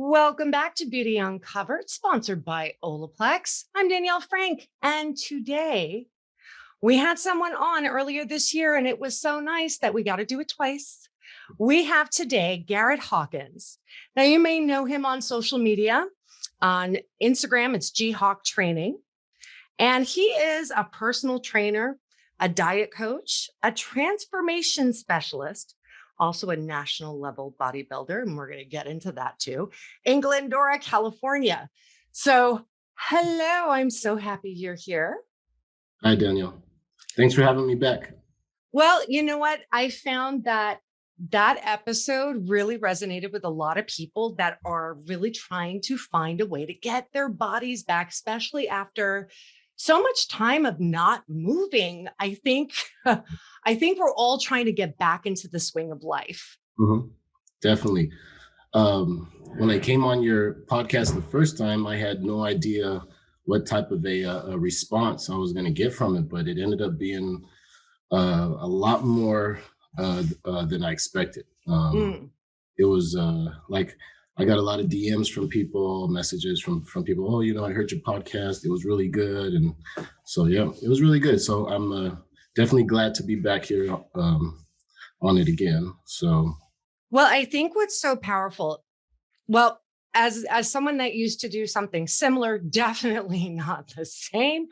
Welcome back to Beauty Uncovered, sponsored by Olaplex. I'm Danielle Frank, and today we had someone on earlier this year, and it was so nice that we got to do it twice. We have today Garrett Hawkins. Now, you may know him on social media. On Instagram, it's Hawk Training, and he is a personal trainer, a diet coach, a transformation specialist, also a national level bodybuilder. And we're going to get into that too, in Glendora, California. So, hello, I'm so happy you're here. Hi, Danielle. Thanks for having me back. Well, you know what? I found that episode really resonated with a lot of people that are really trying to find a way to get their bodies back, especially after so much time of not moving. I think we're all trying to get back into the swing of life. Mm-hmm. Definitely. When I came on your podcast the first time, I had no idea what type of a response I was going to get from it, but it ended up being a lot more than I expected. It was like I got a lot of DMs from people, messages from people. Oh, I heard your podcast. It was really good, and so yeah, it was really good. So I'm definitely glad to be back here on it again. So, well, I think what's so powerful, well, as someone that used to do something similar, definitely not the same,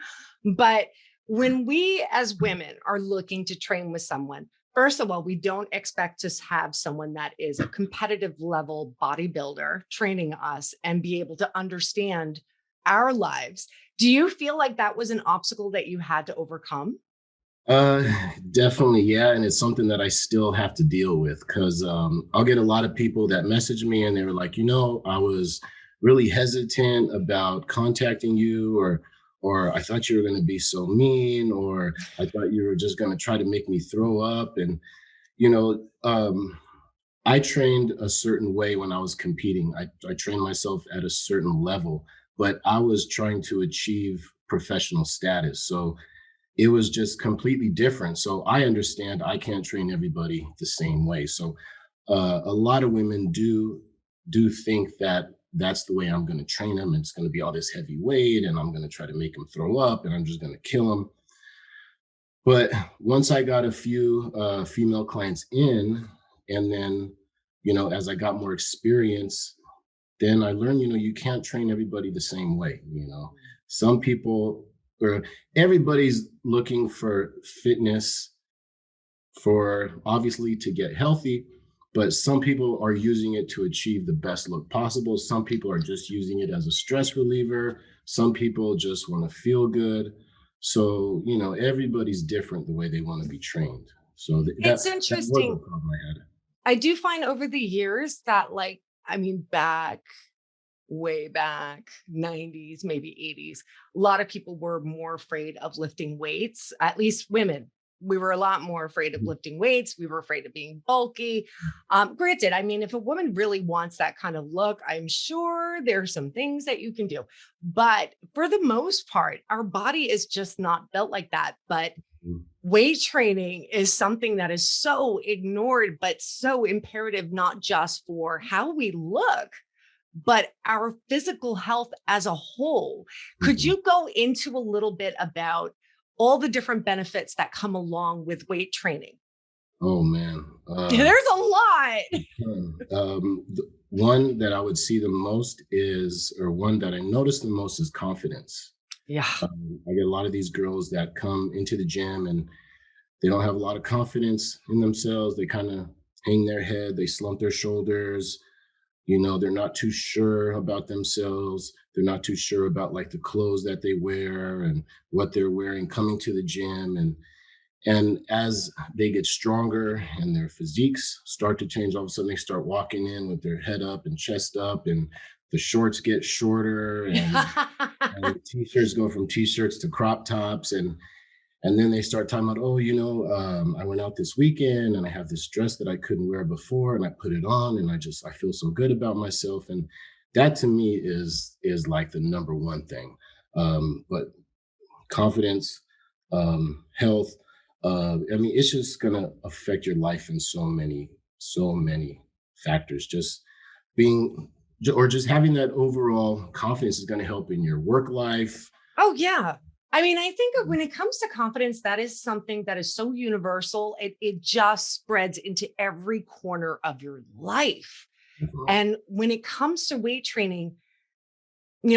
but when we as women are looking to train with someone, first of all, we don't expect to have someone that is a competitive level bodybuilder training us and be able to understand our lives. Do you feel like that was an obstacle that you had to overcome? uh, definitely, yeah, and it's something that I still have to deal with because I'll get a lot of people that message me and they were like, I was really hesitant about contacting you, or I thought you were going to be so mean, or I thought you were just going to try to make me throw up, and you know. I trained a certain way when I was competing. I trained myself at a certain level, but I was trying to achieve professional status. So it was just completely different. So I understand I can't train everybody the same way. So a lot of women do think that that's the way I'm going to train them. It's going to be all this heavy weight, and I'm going to try to make them throw up, and I'm just going to kill them. But once I got a few female clients in, and then, as I got more experience, then I learned, you can't train everybody the same way. Some people, or everybody's looking for fitness for obviously to get healthy, but some people are using it to achieve the best look possible. Some people are just using it as a stress reliever. Some people just want to feel good. So, everybody's different the way they want to be trained. So It's that was a interesting. problem I had. I do find over the years that, way back 90s, maybe 80s, a lot of people were more afraid of lifting weights, at least women. We were a lot more afraid of lifting weights. We were afraid of being bulky. Granted, I mean, if a woman really wants that kind of look, I'm sure there's some things that you can do. But for the most part, our body is just not built like that. But Mhm. weight training is something that is so ignored, but so imperative, not just for how we look, but our physical health as a whole. Could Mhm. you go into a little bit about all the different benefits that come along with weight training? Oh man. There's a lot. The one that I would see the most is, or one that I notice the most is confidence. Yeah. I get a lot of these girls that come into the gym and they don't have a lot of confidence in themselves. They kind of hang their head, they slump their shoulders. They're not too sure about themselves. They're not too sure about like the clothes that they wear and what they're wearing coming to the gym. And as they get stronger and their physiques start to change, all of a sudden they start walking in with their head up and chest up, and the shorts get shorter, and the t-shirts go from t-shirts to crop tops, and then they start talking about, oh, I went out this weekend and I have this dress that I couldn't wear before, and I put it on, and I feel so good about myself. And that to me is like the number one thing. But confidence, health. I mean, it's just gonna affect your life in so many factors. Just being or just having that overall confidence is going to help in your work life. Oh, yeah. I mean, I think when it comes to confidence, that is something that is so universal. It just spreads into every corner of your life. Mhm. And when it comes to weight training,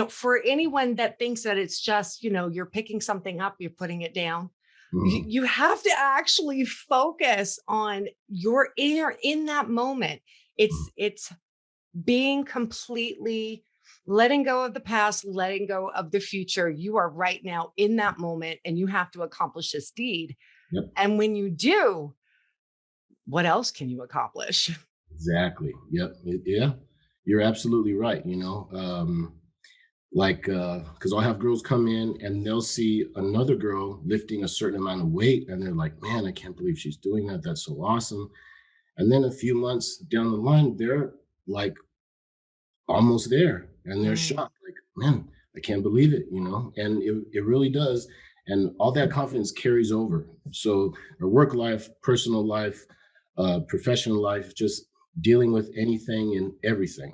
for anyone that thinks that it's just, you're picking something up, you're putting it down, Mhm. you have to actually focus on your inner in that moment. It's being completely letting go of the past, letting go of the future. You are right now in that moment and you have to accomplish this deed. Yep. And when you do, what else can you accomplish? Exactly. Yep. Yeah. You're absolutely right. Like, because I'll have girls come in and they'll see another girl lifting a certain amount of weight, and they're like, "Man, I can't believe she's doing that. That's so awesome." And then a few months down the line, they're like almost there, and they're Mm. shocked, like, "Man, I can't believe it," and it really does. And all that confidence carries over. So our work life, personal life, professional life, just dealing with anything and everything.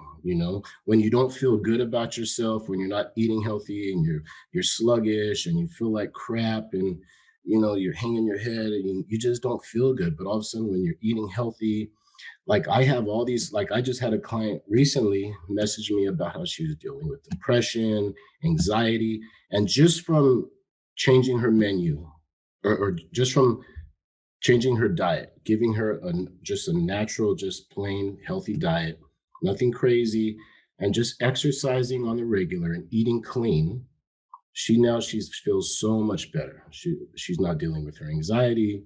When you don't feel good about yourself, when you're not eating healthy and you're sluggish and you feel like crap, and you're hanging your head and you just don't feel good. But all of a sudden, when you're eating healthy, like I have all these, like I just had a client recently message me about how she was dealing with depression, anxiety, and just from changing her menu, or just from changing her diet, giving her just a natural, just plain healthy diet, nothing crazy, and just exercising on the regular and eating clean. She feels so much better. She's not dealing with her anxiety.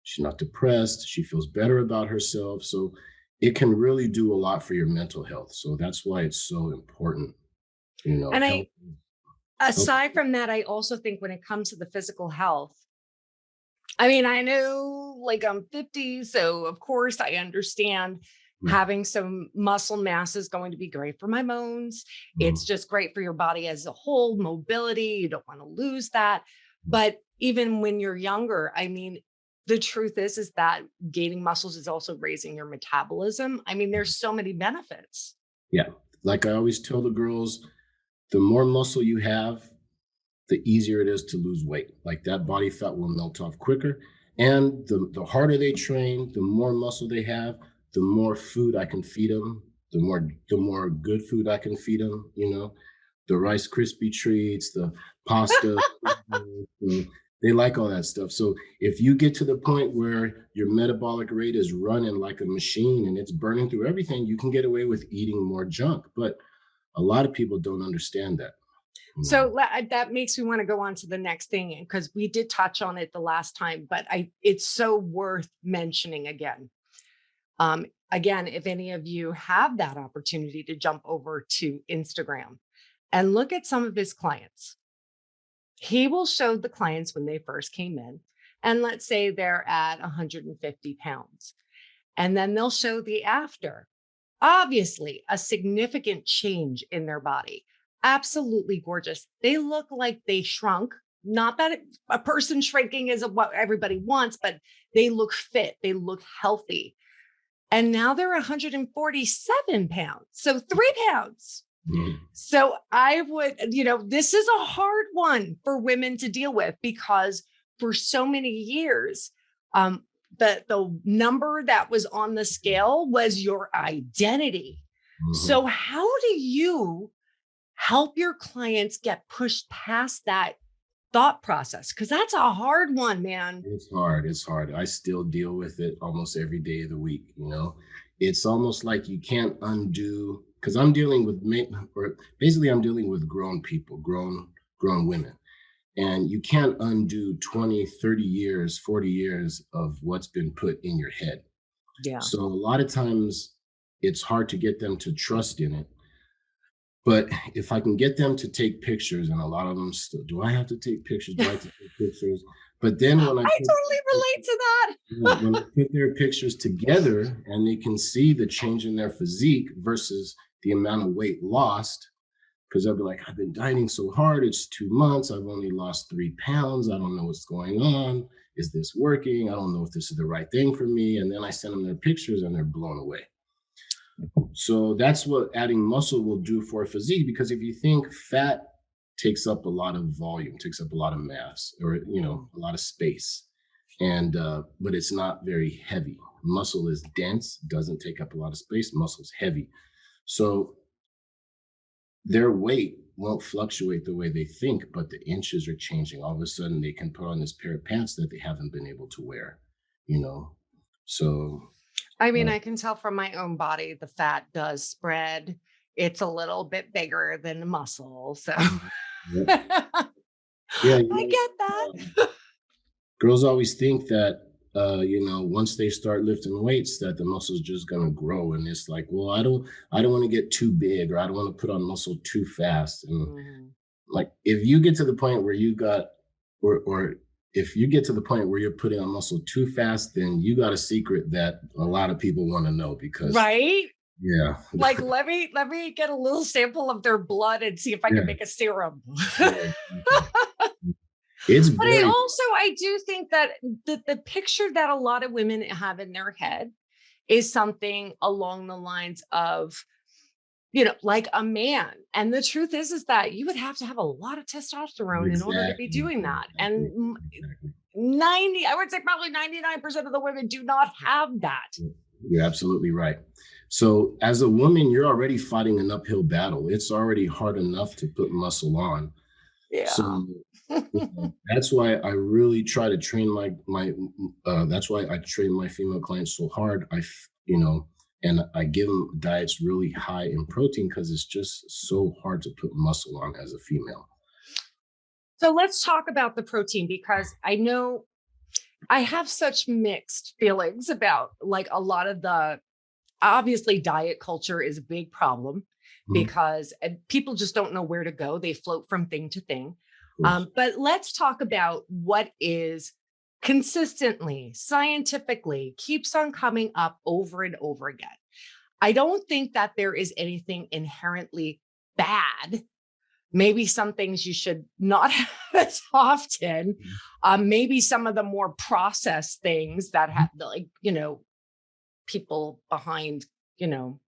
She's not depressed. She feels better about herself. So it can really do a lot for your mental health. So that's why it's so important. And Health. Health. aside from that, I also think when it comes to the physical health, I mean, I know like I'm 50, so of course I understand having some muscle mass is going to be great for my bones. It's Mhm. just great for your body as a whole, mobility. You don't want to lose that. But even when you're younger, I mean, the truth is that gaining muscles is also raising your metabolism. I mean, there's so many benefits. Yeah. Like I always tell the girls, the more muscle you have, the easier it is to lose weight. Like that body fat will melt off quicker. And the harder they train, the more muscle they have, the more food I can feed them, the more good food I can feed them, the Rice Krispie treats, the pasta. They like all that stuff. So if you get to the point where your metabolic rate is running like a machine and it's burning through everything, you can get away with eating more junk. But a lot of people don't understand that. You So know. that makes me want to go on to the next thing because we did touch on it the last time, but it's so worth mentioning again. Again, if any of you have that opportunity to jump over to Instagram and look at some of his clients, he will show the clients when they first came in. And let's say they're at 150 pounds. And then they'll show the after. Obviously, a significant change in their body. Absolutely gorgeous. They look like they shrunk. Not that a person shrinking is what everybody wants, but they look fit. They look healthy. And now they're 147 pounds. So 3 pounds. Mhm. So I would, this is a hard one for women to deal with because for so many years, the number that was on the scale was your identity. Mhm. So how do you help your clients get pushed past that thought process? Because that's a hard one, man. It's hard. It's hard. I still deal with it almost every day of the week. It's almost like you can't undo, because I'm dealing with or basically I'm dealing with grown people, grown women. And you can't undo 20, 30 years, 40 years of what's been put in your head. Yeah. So a lot of times it's hard to get them to trust in it. But if I can get them to take pictures, and a lot of them still, do I have to take pictures? Do I have to take pictures? But then when I I put totally relate to when that. they put their pictures together and they can see the change in their physique versus the amount of weight lost, because they'll be like, I've been dieting so hard, it's 2 months, I've only lost 3 pounds, I don't know what's going on. Is this working? I don't know if this is the right thing for me. And then I send them their pictures and they're blown away. So that's what adding muscle will do for a physique. Because if you think fat takes up a lot of volume, takes up a lot of mass, or Mm. a lot of space, and but it's not very heavy. Muscle is dense, doesn't take up a lot of space. Muscle's heavy, so their weight won't fluctuate the way they think, but the inches are changing. All of a sudden, they can put on this pair of pants that they haven't been able to wear. You know, so I mean, uh, I can tell from my own body the fat does spread. It's a little bit bigger than the muscle. So yeah, I yeah. get Um, that. Girls always think that once they start lifting weights that the muscle's just going to grow, and it's like, well, I don't want to get too big, or I don't want to put on muscle too fast. And Mhm. like, if you get to the point where you got or if you get to the point where you're putting on muscle too fast, then you got a secret that a lot of people want to know. Because Right? yeah. Like, let me get a little sample of their blood and see if I can Yeah, make a serum. yeah, exactly. It's But I very also I do think that the picture that a lot of women have in their head is something along the lines of, like a man. And the truth is that you would have to have a lot of testosterone in order to be exactly, doing that. And exactly, exactly. 90, I would say probably 99% of the women do not have that. You're absolutely right. So, as a woman, you're already fighting an uphill battle. It's already hard enough to put muscle on. So, Yeah. that's why I really try to train that's why I train my female clients so hard. And I give them diets really high in protein because it's just so hard to put muscle on as a female. So let's talk about the protein because I know I have such mixed feelings about like a lot of the obviously diet culture is a big problem Mhm, because people just don't know where to go. They float from thing to thing. of course. But let's talk about what is consistently, scientifically, keeps on coming up over and over again. I don't think that there is anything inherently bad. Maybe some things you should not have as often. Mhm, Maybe some of the more processed things that mhm, have, like, people behind, you know,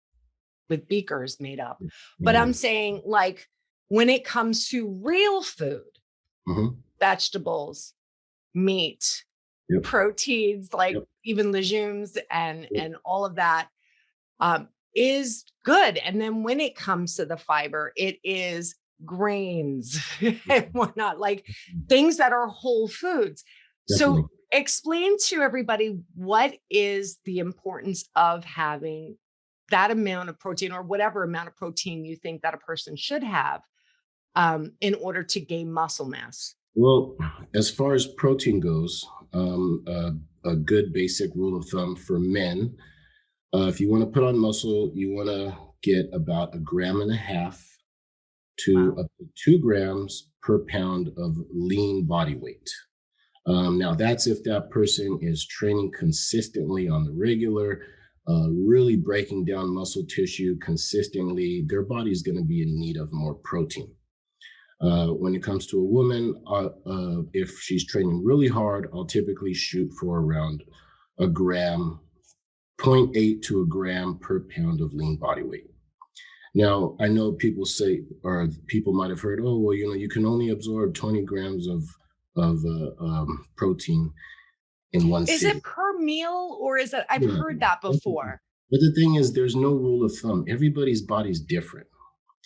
with beakers made up. But I'm mhm, saying, like, when it comes to real food, mhm. vegetables, meat, Yep, proteins, like yep, even legumes and yep. and all of that, um, is good. And then when it comes to the fiber, it is grains and whatnot, like things that are whole foods. So Definitely. explain to everybody what is the importance of having that amount of protein or whatever amount of protein you think that a person should have in order to gain muscle mass. Well, as far as protein goes, a good basic rule of thumb for men, if you want to put on muscle, you want to get about a gram and a half to Wow. up to 2 grams per pound of lean body weight. Now, that's if that person is training consistently on the regular, really breaking down muscle tissue consistently. Their body is going to be in need of more protein. When it comes to a woman, if she's training really hard, I'll typically shoot for around a gram, zero point 0.8 to a gram per pound of lean body weight. Now, I know people say, or people might have heard, oh, well, you can only absorb 20 grams of protein in one Is it sitting. per meal or is it? I've Yeah. heard that before. But the thing is, there's no rule of thumb. Everybody's body's different.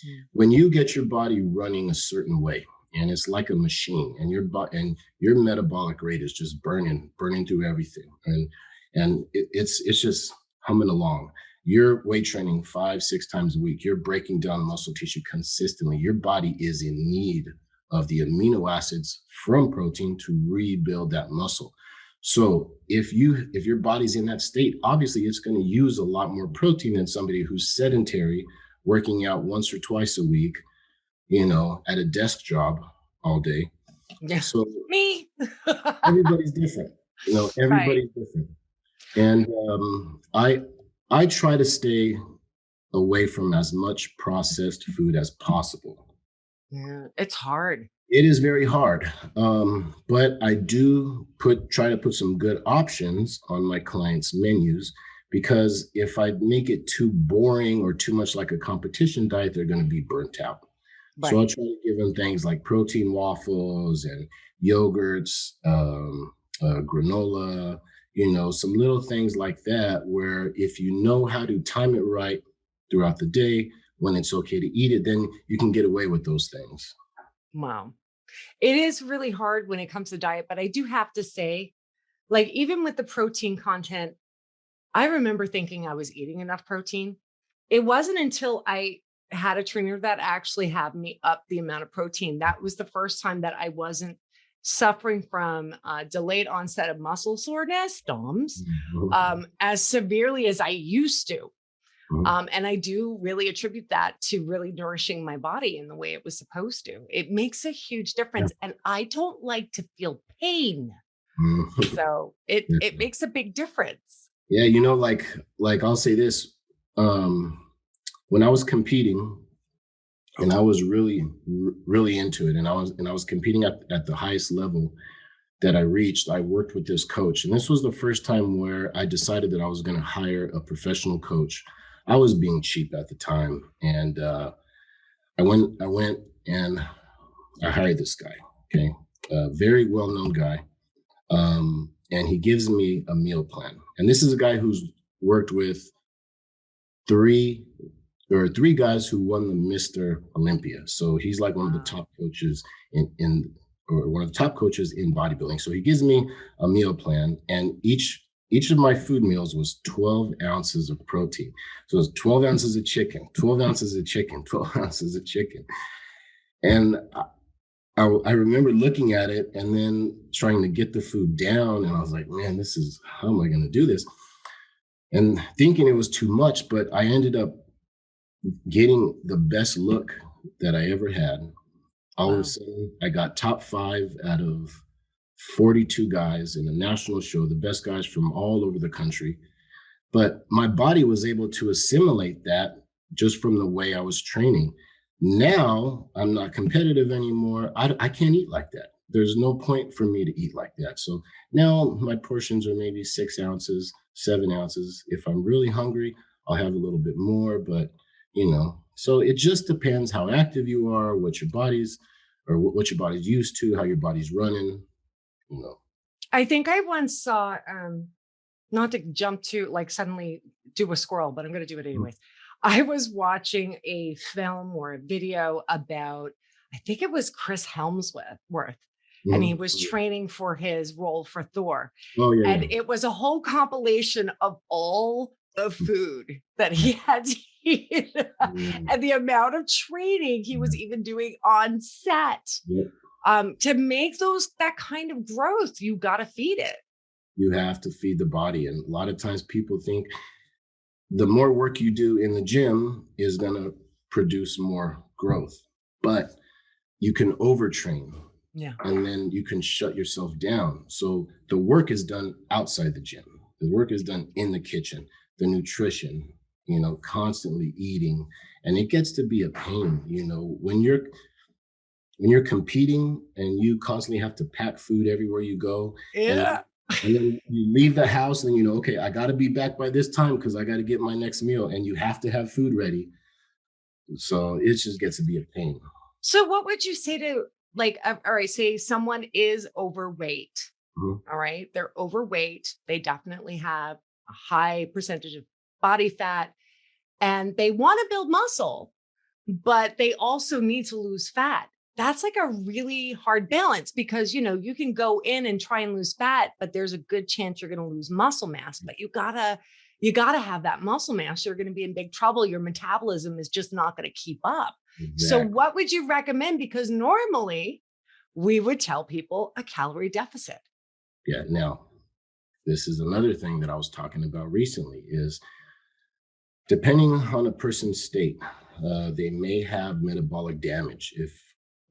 Mm. When you get your body running a certain way, and it's like a machine, and your metabolic rate is just burning through everything, and it's just humming along. You're weight training 5 6 times a week. You're breaking down muscle tissue consistently. Your body is in need of the amino acids from protein to rebuild that muscle. So if your body's in that state, obviously it's going to use a lot more protein than somebody who's sedentary, working out once or twice a week, at a desk job all day. Yeah. So Me. everybody's different. Right. Everybody's different. And I try to stay away from as much processed food as possible. Yeah, it's hard. It is very hard, but I do try to put some good options on my clients' menus because if I make it too boring or too much like a competition diet, they're going to be burnt out. So I'll Right. try to give them things like protein waffles and yogurts, granola, some little things like that, where if you know how to time it right throughout the day, when it's okay to eat it, then you can get away with those things. Wow. It is really hard when it comes to diet, but I do have to say, like, even with the protein content, I remember thinking I was eating enough protein. It wasn't until I had a trainer that actually had me up the amount of protein. That was the first time that I wasn't suffering from delayed onset of muscle soreness, DOMS, Mhm. as severely as I used to. Mhm. And I do really attribute that to really nourishing my body in the way it was supposed to. It makes a huge Yeah. difference. And I don't like to feel pain. Mhm. So it Yeah. makes a big difference. Yeah, like I'll say this. Um, when I was competing, and I was really into it, and I was competing at the highest level that I reached. I worked with this coach, and this was the first time where I decided that I was going to hire a professional coach. I was being cheap at the time, and I went and I hired this guy. Okay, a very well known guy, and he gives me a meal plan. And this is a guy who's worked with three there are three guys who won the Mr. Olympia. So he's like one of the Wow. top coaches in or one of the top coaches in bodybuilding. So he gives me a meal plan, and each of my food meals was 12 ounces of protein. So it was 12 ounces of chicken, 12 ounces of chicken, 12 ounces of chicken. And I remember looking at it and then trying to get the food down. And I was like, man, how am I going to do this? And thinking it was too much, but I ended up getting the best look that I ever had. All of a Wow. sudden, I got top 5 out of 42 guys in a national show, the best guys from all over the country. But my body was able to assimilate that just from the way I was training. Now I'm not competitive anymore. I can't eat like that. There's no point for me to eat like that. So now my portions are maybe 6 ounces, 7 ounces. If I'm really hungry, I'll have a little bit more. But so it just depends how active you are, what your body's used to, how your body's running. You know. I think I once saw, not to jump to like suddenly do a squirrel, but I'm going to do it Mhm. anyways. I was watching a film or a video about, I think it was Chris Helmsworth, and he Mhm. was training for his role for Thor. Oh yeah, And yeah. it was a whole compilation of all the food that he had to eat Mhm. and the amount of training he was Yeah. even doing on set. Yep. To make that kind of growth, you got to feed it. You have to feed the body. And a lot of times people think the more work you do in the gym is going to produce more growth. But you can overtrain Yeah. and then you can shut yourself down. So the work is done outside the gym. The work is done in the kitchen, the nutrition, constantly eating. And it gets to be a pain, when you're competing and you constantly have to pack food everywhere you go, and Yeah. and then you leave the house and okay, I got to be back by this time because I got to get my next meal, and you have to have food ready. So it just gets to be a pain. So, what would you say to, like, all right, say someone is overweight. Mhm. All right. They're overweight. They definitely have a high percentage of body fat and they want to build muscle, but they also need to lose fat. That's like a really hard balance because, you can go in and try and lose fat, but there's a good chance you're going to lose muscle mass, but you got to have that muscle mass. You're going to be in big trouble. Your metabolism is just not going to keep up. So Exactly. what would you recommend? Because normally we would tell people a calorie deficit. Yeah. Now, this is another thing that I was talking about recently is depending on a person's state, they may have metabolic damage. If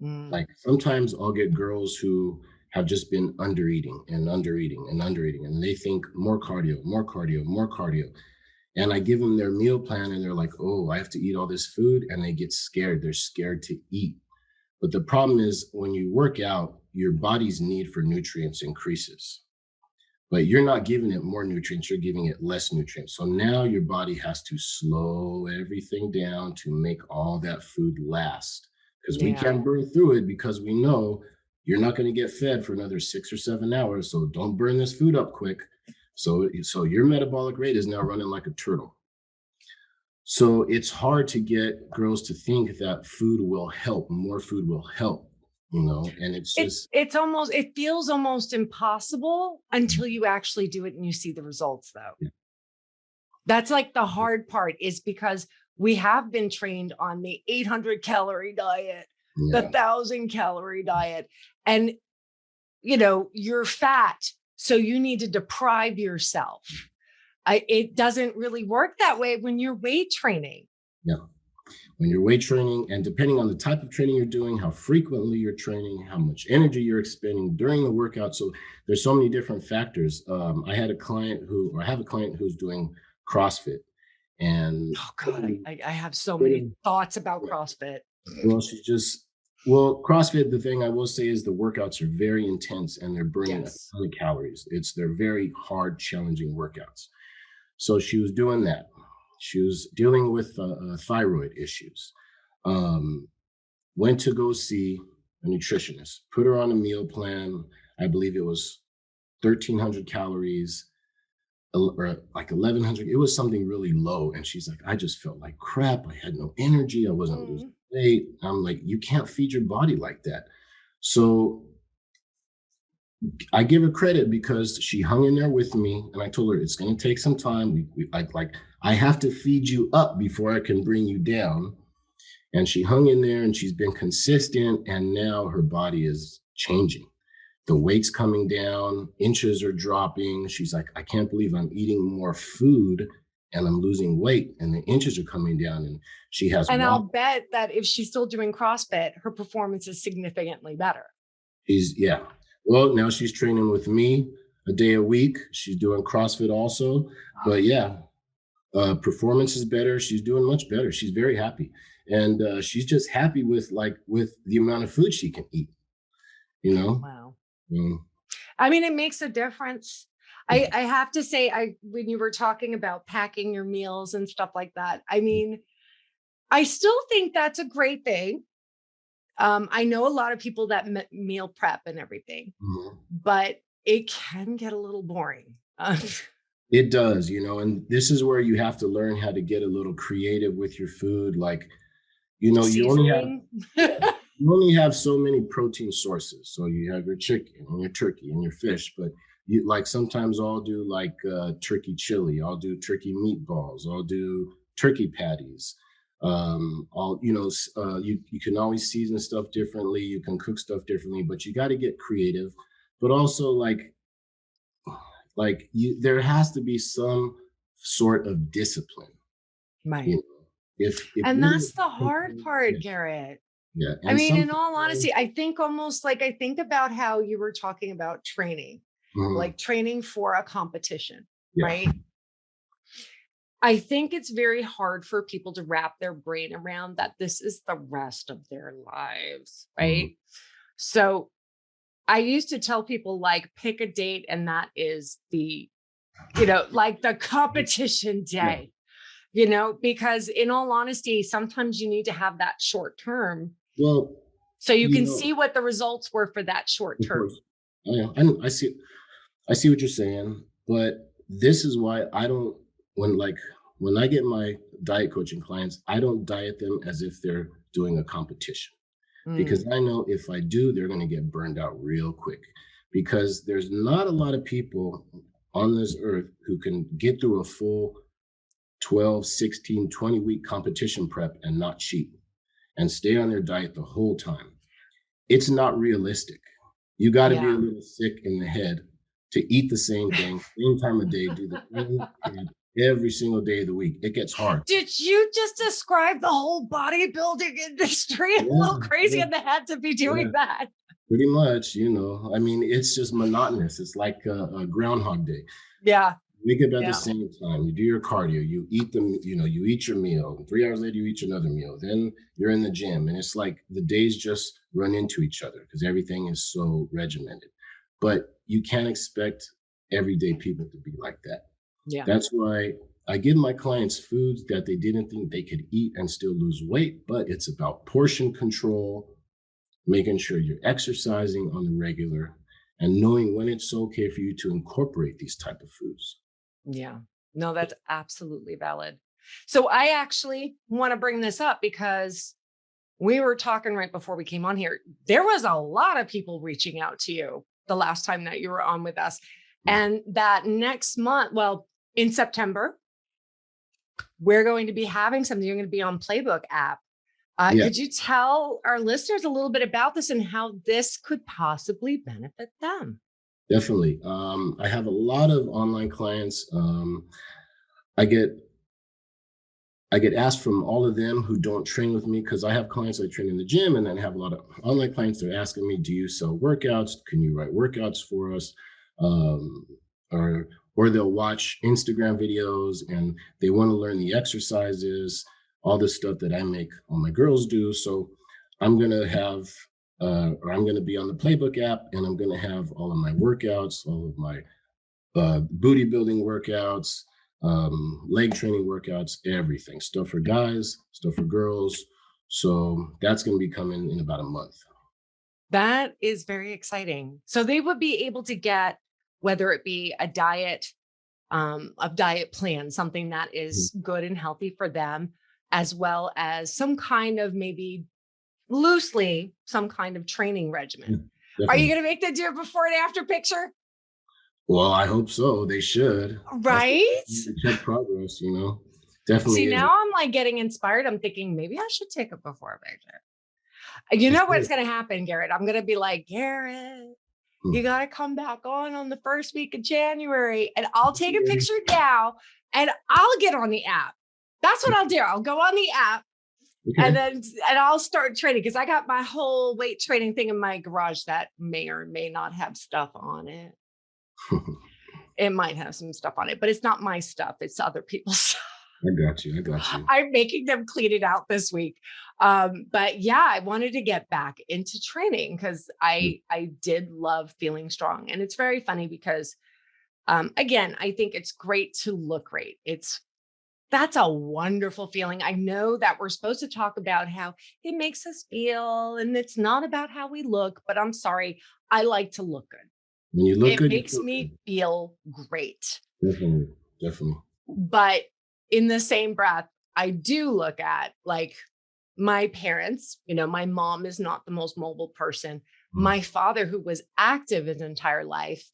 Mm, Like sometimes I'll get girls who have just been undereating and undereating and undereating, and they think more cardio, more cardio, more cardio. And I give them their meal plan, and they're like, oh, I have to eat all this food. And they get scared. They're scared to eat. But the problem is when you work out, your body's need for nutrients increases. but you're not giving it more nutrients, you're giving it less nutrients. So now your body has to slow everything down to make all that food last, because we Yeah. can't burn through it, because we know you're not going to get fed for another 6 or 7 hours. So don't burn this food up quick. So your metabolic rate is now running like a turtle. So it's hard to get girls to think that food will help, more food will help, and it's just, It feels almost impossible until you actually do it and you see the results though. yeah, That's like the hard part, is because we have been trained on the 800 calorie diet, the yeah. 1,000 calorie diet, and you're fat, so you need to deprive yourself. It doesn't really work that way when you're weight training. Yeah. When you're weight training, and depending on the type of training you're doing, how frequently you're training, how much energy you're expending during the workout. So there's so many different factors. I have a client who's doing CrossFit, and Oh God, I have so many pretty- thoughts about CrossFit. well, CrossFit, the thing I will say is the workouts are very intense and they're burning a Yes. ton of calories. They're very hard, challenging workouts. So she was doing that. She was dealing with thyroid issues. Um, Went to go see a nutritionist, put her on a meal plan. I believe it was 1,300 calories, or like 1,100. It was something really low. And she's like, I just felt like crap. I had no energy. I wasn't losing Mm. weight. I'm like, you can't feed your body like that. So I give her credit because she hung in there with me, and I told her it's going to take some time. I have to feed you up before I can bring you down. And she hung in there, and she's been consistent. And now her body is changing. The weight's coming down, inches are dropping. She's like, I can't believe I'm eating more food and I'm losing weight, and the inches are coming down. And she has And I'll walked. bet that if she's still doing CrossFit, her performance is significantly better. Yeah. Well, now she's training with me a day a week. She's doing CrossFit also. But yeah, performance is better. She's doing much better. She's very happy. And she's just happy with the amount of food she can eat, you know? Wow. Mm, I mean, it makes a difference. yeah. I have to say, when you were talking about packing your meals and stuff like that, I mean, I still think that's a great thing. I know a lot of people that meal prep and everything, Mhm. but it can get a little boring. It does, and this is where you have to learn how to get a little creative with your food. Like, you only have, Seasoning. yeah, you only have so many protein sources. So you have your chicken and your turkey and your fish, but you like sometimes I'll do like turkey chili, I'll do turkey meatballs, I'll do turkey patties. You can always season stuff differently, you can cook stuff differently, but you got to get creative. But also there has to be some sort of discipline, you Right. know. If And you're that's doing the hard something, part, yeah, Garrett. yeah, I and mean, in sometimes, all honesty, I think almost like I think about how you were talking about training, mhm, like training for a competition, yeah. right? I think it's very hard for people to wrap their brain around that this is the rest of their lives, Mhm. right? So I used to tell people, like, pick a date, and that is like the competition Yeah. day, because in all honesty, sometimes you need to have that short term Well, so you you can know, see what the results were for that short of term. course. Oh, yeah, I see what you're saying, but this is why I don't when I get my diet coaching clients, I don't diet them as if they're doing a competition, because Mm, I know if I do, they're going to get burned out real quick, because there's not a lot of people on this earth who can get through a full 12, 16, 20-week competition prep and not cheat and stay on their diet the whole time. It's not realistic. You got to be a yeah. little sick in the head to eat the same thing, same time of day, do the same thing every single day of the week. It gets hard. Did you just describe the whole bodybuilding industry? A little Yeah, crazy yeah, in the head to be yeah. doing that. Pretty much, I mean, it's just monotonous. It's like a Groundhog Day. Yeah. Wake up at the Yeah. same time. You do your cardio. You eat your meal. 3 hours later, you eat another meal. Then you're in the gym, and it's like the days just run into each other because everything is so regimented. But you can't expect. everyday people to be like that. Yeah. That's why I give my clients foods that they didn't think they could eat and still lose weight, but it's about portion control, making sure you're exercising on the regular, and knowing when it's okay for you to incorporate these type of foods. Yeah. No, that's absolutely valid. So I actually want to bring this up because we were talking right before we came on here. There was a lot of people reaching out to you the last time that you were on with us. And that next month, well, in September, we're going to be having something. You're going to be on Playbook app. Yeah, Could you tell our listeners a little bit about this and how this could possibly benefit them? definitely. I have a lot of online clients. I get I get asked from all of them who don't train with me because I have clients that train in the gym, and then I have a lot of online clients that are asking me, "Do you sell workouts? Can you write workouts for us?" Um, or they'll watch Instagram videos and they want to learn the exercises, all this stuff that I make all my girls do. So I'm gonna have, or I'm gonna be on the Playbook app, and I'm gonna have all of my workouts, all of my booty building workouts, leg training workouts, everything. Stuff for guys, stuff for girls. So that's going to be coming in about a month. That is very exciting. So they would be able to get, whether it be a diet plan, something that Mhm. is good and healthy for them, as well as some kind of maybe loosely some kind of training Yeah, regimen. Are you definitely. going to make them do a before and after picture? Well, I hope so. They should. That's the Right? way to check progress, you know. See, Definitely is. now I'm like getting inspired. I'm thinking maybe I should take a before picture. You You know should. what's going to happen, Garrett? I'm going to be like, Garrett, Hmm. you got to come back on the first week of January and I'll take a Yeah. picture now and I'll get on the app. That's what I'll do. I'll go on the app Okay. and I'll start training because I got my whole weight training thing in my garage that may or may not have stuff on it. It might have some stuff on it, but it's not my stuff. It's other people's. I got you. I got you. I'm making them clean it out this week. But yeah, I wanted to get back into training because Hmm. I did love feeling strong. And it's very funny because again, I think it's great to look great. That's a wonderful feeling. I know that we're supposed to talk about how it makes us feel, and it's not about how we look, but I'm sorry, I like to look good. When you look It good, you makes feel me good. feel great. Definitely. Definitely. But in the same breath, I do look at like my parents, my mom is not the most mobile person. Mm. My father, who was active his entire life,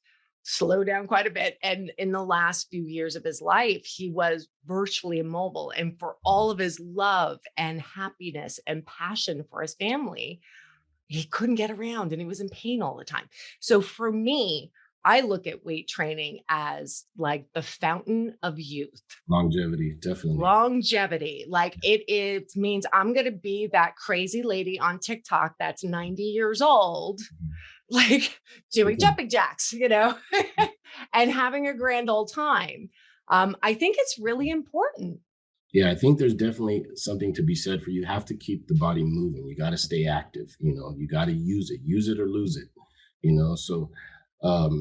slowed down quite a bit. And in the last few years of his life, he was virtually immobile. And for all of his love and happiness and passion for his family, he couldn't get around and he was in pain all the time. So for me, I look at weight training as like the fountain of youth, Longevity. Definitely. longevity. Like it means I'm going to be that crazy lady on TikTok that's 90 years old, like doing Okay. jumping jacks, and having a grand old time. I think it's really important. Yeah, I think there's definitely something to be said for you have to keep the body moving. You got to stay active, you got to use it or lose it. So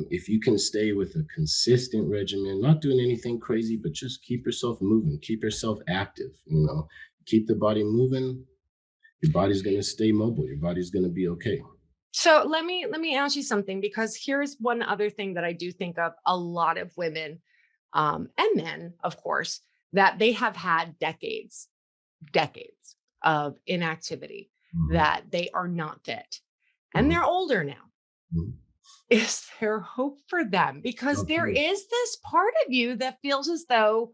if you can stay with a consistent regimen, not doing anything crazy, but just keep yourself moving, keep yourself active, keep the body moving, your body's going to stay mobile. Your body's going to be okay. So let me ask you something because here's one other thing that I do think of a lot of women and men, of course, that they have had decades of inactivity, Mhm. that they are not fit, and Mhm. they're older now. Mhm. Is there hope for them? Because Of there course. is this part of you that feels as though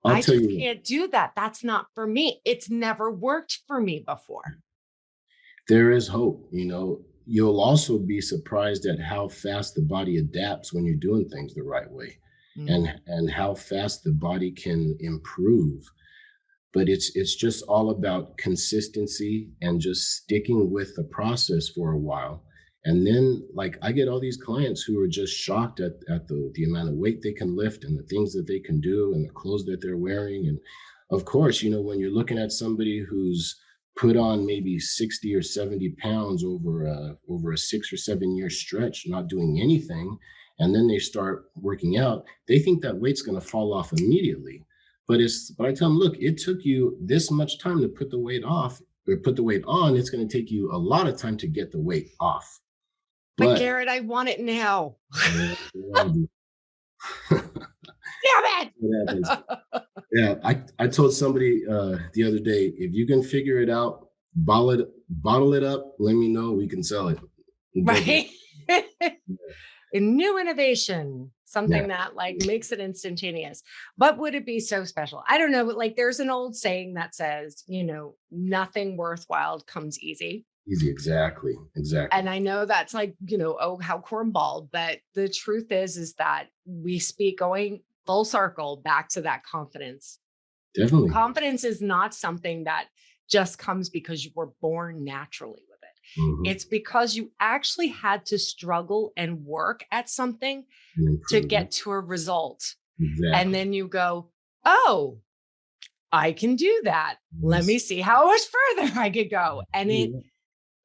I'll I tell just you, can't do that. That's not for me. It's never worked for me before. there is hope. You'll also be surprised at how fast the body adapts when you're doing things the right way, Mm. and how fast the body can improve. But it's just all about consistency and just sticking with the process for a while. And then, like, I get all these clients who are just shocked at the amount of weight they can lift and the things that they can do and the clothes that they're wearing. And of course, when you're looking at somebody who's put on maybe 60 or 70 pounds over a 6 or 7 year stretch, not doing anything, and then they start working out, they think that weight's going to fall off immediately. But I tell them, look, it took you this much time to put the weight off or put the weight on. It's going to take you a lot of time to get the weight off. But But Garrett, I want it now. yeah, what Damn happens? it. Yeah, I told somebody the other day, if you can figure it out, bottle it up, let me know, we can sell it. Both of us. Right. A new innovation, Yeah, something that like makes it instantaneous. But would it be so special? I don't know. But like there's an old saying that says, nothing worthwhile comes easy. easy, exactly, exactly. And I know that's like, oh, how cornball. But the truth is that we speak going full circle back to that confidence. Definitely. Confidence is not something that just comes because you were born naturally with it. Hmm. It's because you actually had to struggle and work at something to Improve get it. to a result. And Exactly. then you go, oh, I can do that. Let Yes. me see how much further I could go. And Yeah.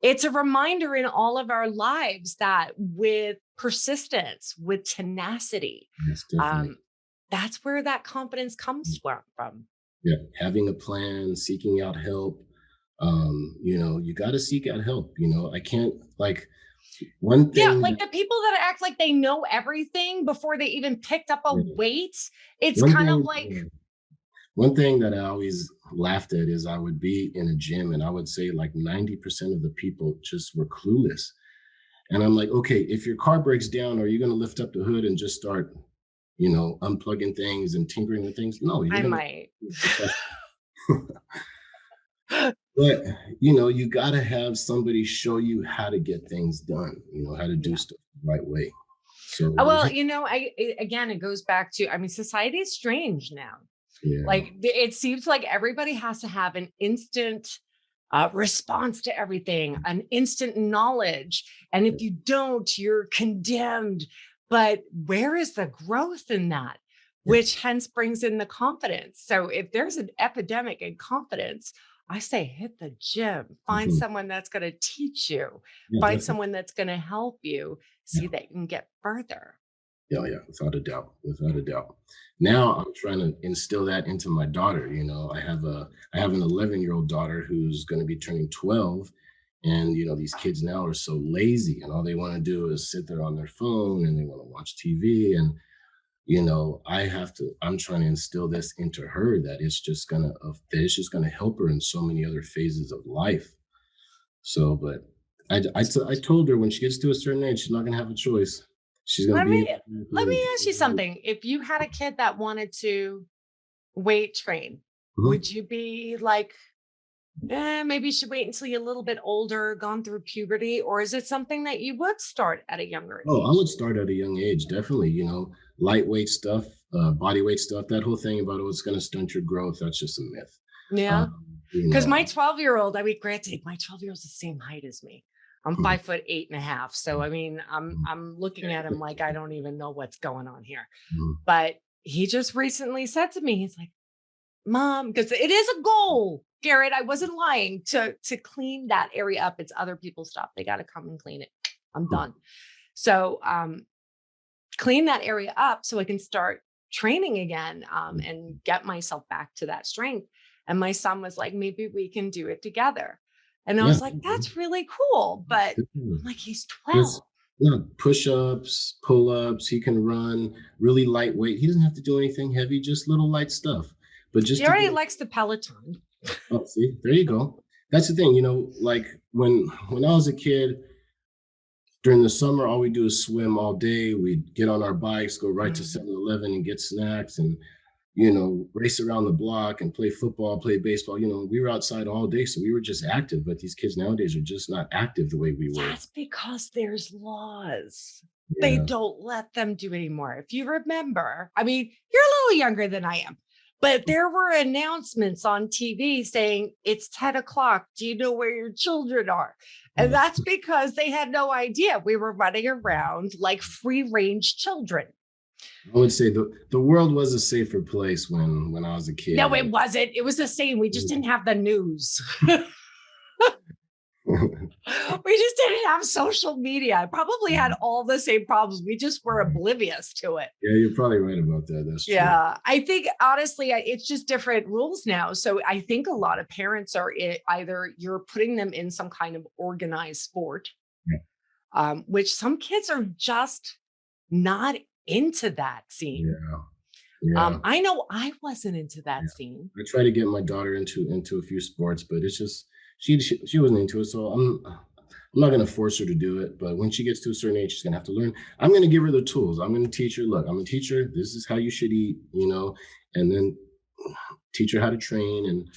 it's a reminder in all of our lives that with persistence, with tenacity, Yes, definitely. um, that's where that confidence comes from. Yeah, having a plan, seeking out help. You got to seek out help. I can't like one Yeah, thing like that the people that act like they know everything before they even picked up a yeah, weight, it's one kind of thing like, one thing that I always laughed at is I would be in a gym and I would say like 90% of the people just were clueless. And I'm like, okay, if your car breaks down, are you going to lift up the hood and just start, unplugging things and tinkering with things? No, you're I going to might. be a professional. But you got to have somebody show you how to get things done, how to do Yeah. stuff the right way. So Well, again, it goes back to, I mean, society is strange now. yeah, Like it seems like everybody has to have an instant response to everything, an instant knowledge. And if you don't, you're condemned. But where is the growth in that? yeah, Which hence brings in the confidence. So if there's an epidemic in confidence, I say hit the gym, find mhm, someone that's going to teach you, yeah, find definitely, someone that's going to help you yeah. see that you can get further. Yeah, yeah, without a doubt, without a doubt. Now I'm trying to instill that into my daughter. I have an 11-year-old daughter who's going to be turning 12, and these kids now are so lazy, and all they want to do is sit there on their phone, and they want to watch TV, and I'm trying to instill this into her that it's just gonna help her in so many other phases of life. So, but I told her when she gets to a certain age, she's not gonna have a choice. She's gonna Let be me in let me and ask you something. If you had a kid that wanted to weight train, Mhm. would you be like, maybe you should wait until you're a little bit older, gone through puberty, or is it something that you would start at a younger Oh, I age? would start at a young age, definitely. Lightweight stuff, body weight stuff. That whole thing about, oh, it's gonna stunt your growth. That's just a myth. Yeah. Um, Because my 12-year-old, I mean, granted, my 12-year-old's the same height as me. I'm mhm, 5'8.5". So I mean, I'm mhm, I'm looking at him like I don't even know what's going on here. mhm, But he just recently said to me, he's like, Mom, because it is a goal, Garrett. I wasn't lying to clean that area up. It's other people's stuff. They got to come and clean it. I'm mhm, done. So clean that area up so I can start training again mhm. and get myself back to that strength. And my son was like, maybe we can do it together. And I Yeah, was like, that's really cool. But definitely. I'm like, he's Just 12. yeah, push-ups, pull-ups. He can run really lightweight. He doesn't have to do anything heavy, just little light stuff. But He just to already get likes the Peloton. oh, see, there you go. That's the thing, like when I was a kid, during the summer, all we do is swim all day. We'd get on our bikes, go right to Mhm. 7-Eleven and get snacks and race around the block and play football, play baseball. We were outside all day, so we were just active. But these kids nowadays are just not active the way we were. That's because there's laws. They Yeah. don't let them do anymore. If you remember, I mean, you're a little younger than I am, but there were announcements on TV saying it's 10 o'clock. Do you know where your children are? And Yeah. that's because they had no idea we were running around like free range children. I would say the world was a safer place when I was a kid. No, it wasn't. It was the same. We just didn't have the news. We just didn't have social media. I probably had Yeah, all the same problems. We just were oblivious to it. you're probably right about that. That's true. Yeah, I think honestly, it's just different rules now. So I think a lot of parents are either you're putting them in some kind of organized sport, Yeah. which some kids are just not into that scene. Yeah. Yeah. I know I wasn't into Yeah. that scene. I try to get my daughter into a few sports, but it's just she wasn't into it. So I'm not gonna force her to do it. But when she gets to a certain age, she's gonna have to learn. I'm gonna give her the tools. I'm gonna teach her, look, I'm gonna teach her this is how you should eat, and then teach her how to train and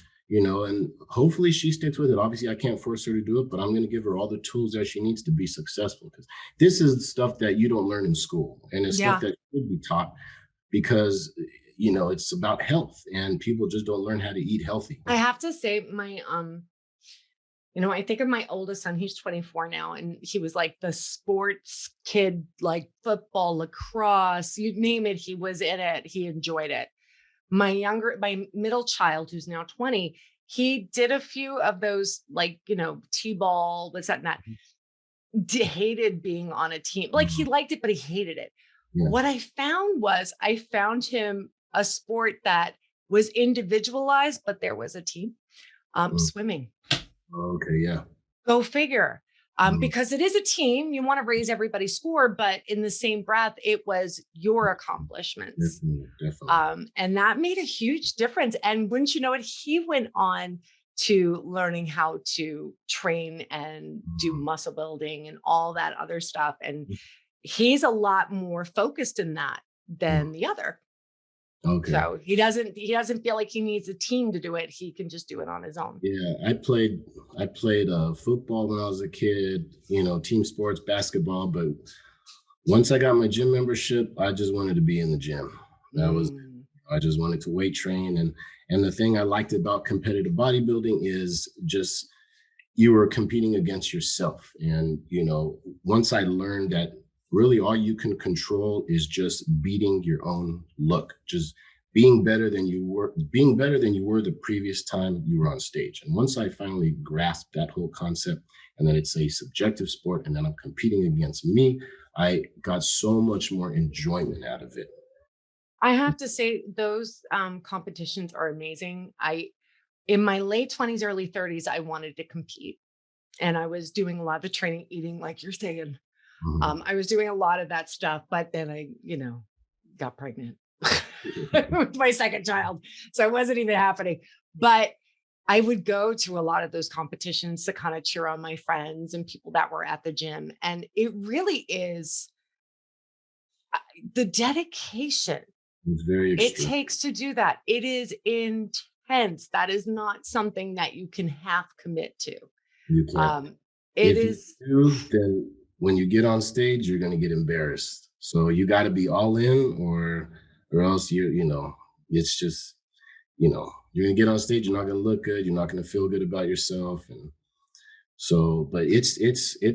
hopefully she sticks with it. Obviously, I can't force her to do it, but I'm gonna give her all the tools that she needs to be successful because this is stuff that you don't learn in school and it's stuff Yeah, that should be taught because it's about health and people just don't learn how to eat healthy. I have to say my I think of my oldest son, he's 24 now, and he was like the sports kid, like football, lacrosse, you name it, he was in it, he enjoyed it. My middle child, who's now 20, he did a few of those, like, T-ball, what's that and that. Hated being on a team. Like he Mhm. liked it, but he hated it. Yeah. What I found him a sport that was individualized, but there was a team. Mm. Swimming. Okay. Yeah. Go figure. Mm. Because it is a team, you want to raise everybody's score, but in the same breath, it was your accomplishments. Definitely. Definitely. And that made a huge difference. And wouldn't you know it, he went on to learning how to train and do Mhm. muscle building and all that other stuff. And he's a lot more focused in that Mhm. than the other. Okay. So he doesn't feel like he needs a team to do it. He can just do it on his own. Yeah. I played football when I was a kid. Team sports, basketball. But once I got my gym membership, I just wanted to be in the gym. That was Mm, I just wanted to weight train and the thing I liked about competitive bodybuilding is just you were competing against yourself. And, once I learned that really all you can control is just beating your own look, just being better than you were the previous time you were on stage. And once I finally grasped that whole concept, and then it's a subjective sport, and then I'm competing against me, I got so much more enjoyment out of it. I have to say those competitions are amazing. In my late 20s, early 30s, I wanted to compete. And I was doing a lot of training, eating, like you're saying. Mhm. I was doing a lot of that stuff, but then I, got pregnant with my second child. So it wasn't even happening. But I would go to a lot of those competitions to kind of cheer on my friends and people that were at the gym. And it really is the dedication It's very it extreme. takes to do that. It is intense. That is not something that you can half commit to. You can't. Um, it If you is do, then when you get on stage, you're going to get embarrassed. So you got to be all in, or else it's just you're going to get on stage. You're not going to look good. You're not going to feel good about yourself, and so. But it's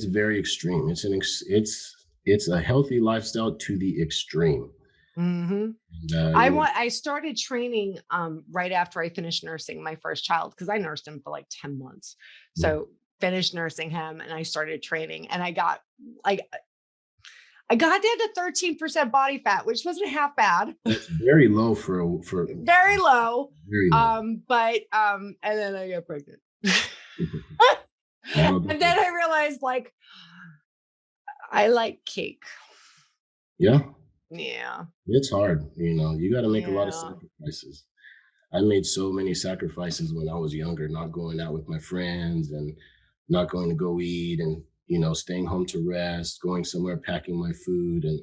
very extreme. It's a healthy lifestyle to the extreme. Mhm. And, I started training right after I finished nursing my first child because I nursed him for like 10 months. mm, So finished nursing him and I started training and like I got down to 13% body fat, which wasn't half bad. that's very low for Very low. very low. But and then I got pregnant. Now, And then I realized like I like cake. yeah, Yeah. it's hard. You got to make a lot of Yeah. sacrifices. I made so many sacrifices when I was younger, not going out with my friends and not going to go eat and, staying home to rest, going somewhere, packing my food. And,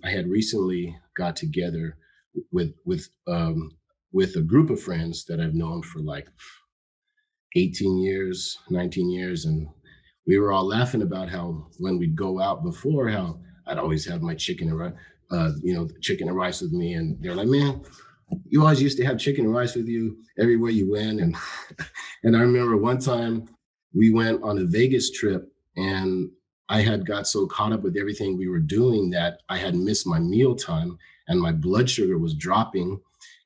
I had recently got together with, with, um, with a group of friends that I've known for like 18 years, 19 years. And we were all laughing about how when we'd go out before, how I'd always have my chicken and rice with me. And they're like, man, you always used to have chicken and rice with you everywhere you went. And and I remember one time we went on a Vegas trip and I had got so caught up with everything we were doing that I had missed my meal time and my blood sugar was dropping.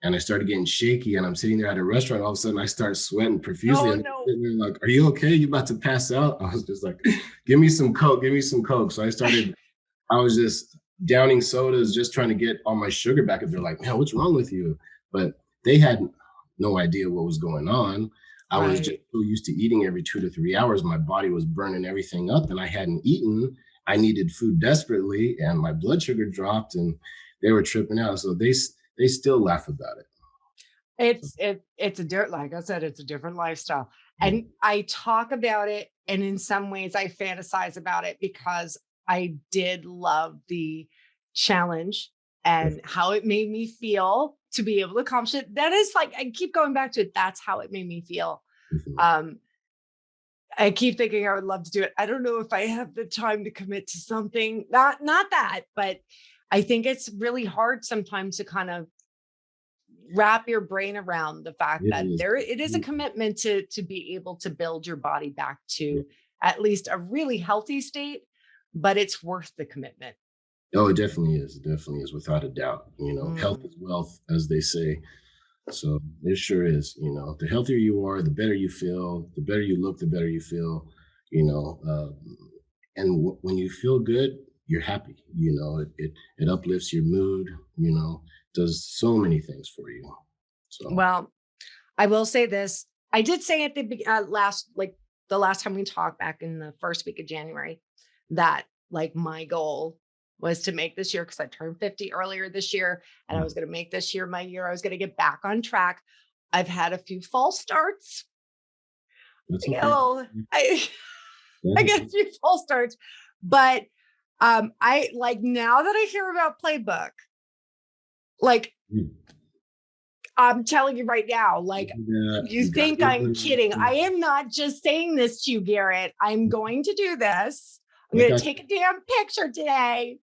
and I started getting shaky. And I'm sitting there at a restaurant. All of a sudden, I start sweating profusely. Oh And no. they're like, "Are you okay? You about to pass out?" I was just like, "Give me some Coke. Give me some Coke." So I was just downing sodas, just trying to get all my sugar back. And they're like, "Man, what's wrong with you?" But they had no idea what was going on. I was just Right. so used to eating every 2 to 3 hours. My body was burning everything up, and I hadn't eaten. I needed food desperately, and my blood sugar dropped, and they were tripping out. So they still laugh about it. So, It's a dirt like I said, it's a different lifestyle. yeah, And I talk about it, and in some ways I fantasize about it because I did love the challenge and definitely, how it made me feel to be able to accomplish it. That is like I keep going back to it. That's how it made me feel. definitely. Um, I keep thinking I would love to do it. I don't know if I have the time to commit to something. Not that, but I think it's really hard sometimes to kind of wrap your brain around the fact It that is. there it is a commitment to be able to build your body back Yeah. to at least a really healthy state, but it's worth the commitment. Oh, it definitely is. It definitely is, without a doubt. Health Mm. is wealth, as they say. So it sure is. The healthier you are, the better you feel. The better you look, the better you feel. You know, and when you feel good, you're happy. It uplifts your mood. Does so many things for you. So Well, I will say this. I did say at the last like the last time we talked back in the first week of January that like my goal was to make this year because I turned 50 earlier this year and I was going to make this year my year. I was going to get back on track. I've had a few false starts. that's I get a okay. little, I, That's I get a okay. few false starts, but I like now that I hear about Playbook, like Mm. I'm telling you right now, like Yeah, you you gotta think get I'm one. kidding. I am not just saying this to you, Garrett. I'm going to do this. I'm I going to got take a damn picture today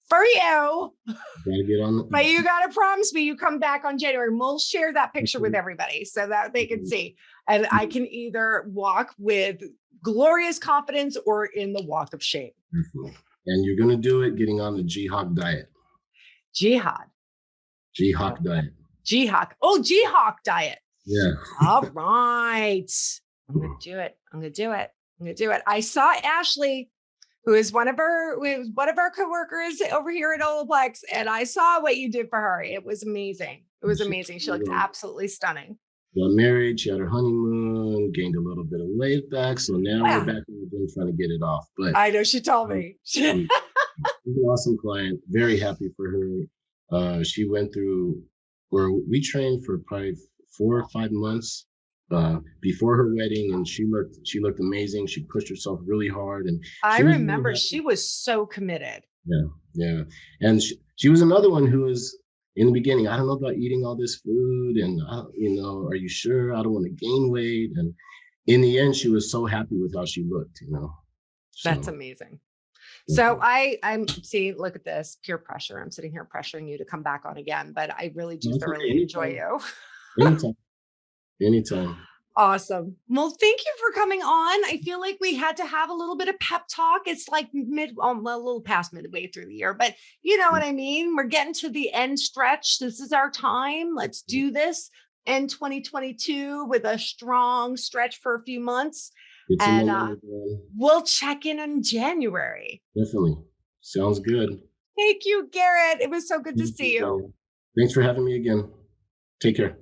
for you, you. Gotta get but on. you got to promise me you come back on January. And we'll share that picture with everybody so that they can see. And I can either walk with glorious confidence or in the walk of shame. And you're gonna do it getting on the G-Hawk diet. Jihad. G-Hawk Oh, diet. Jihawk. Oh, Jihawk diet. Yeah. All right. I'm going to do it. I'm going to do it. I'm going to do it. I saw Ashley, who is one of our coworkers over here at Olaplex, and I saw what you did for her. It was amazing. It was She amazing. She looked absolutely stunning. got married, she had her honeymoon, gained a little bit of weight back. So now we're Yeah, back in the gym trying to get it off. But I know. She told um, me. um, she's an awesome client. Very happy for her. She went through where we trained for probably 4 or 5 months before her wedding, and she looked amazing. She pushed herself really hard, and I she was really remember happy. she was so committed. Yeah, yeah. And she was another one who was in the beginning, I don't know about eating all this food, and are you sure? I don't want to gain weight. And in the end, she was so happy with how she looked. That's So amazing. So definitely. I'm see, look at this peer pressure. I'm sitting here pressuring you to come back on again, but I really do No, it's okay. thoroughly enjoy Anytime, you. anytime, anytime. Awesome. Well, thank you for coming on. I feel like we had to have a little bit of pep talk. It's like a little past midway through the year, but you know what I mean? We're getting to the end stretch. This is our time. Let's do this in 2022 with a strong stretch for a few months. Get some And momentum going. we'll check in January. Definitely. Sounds good. Thank you, Garrett. It was so good to Thank see you, you. Daniel. Thanks for having me again. Take care.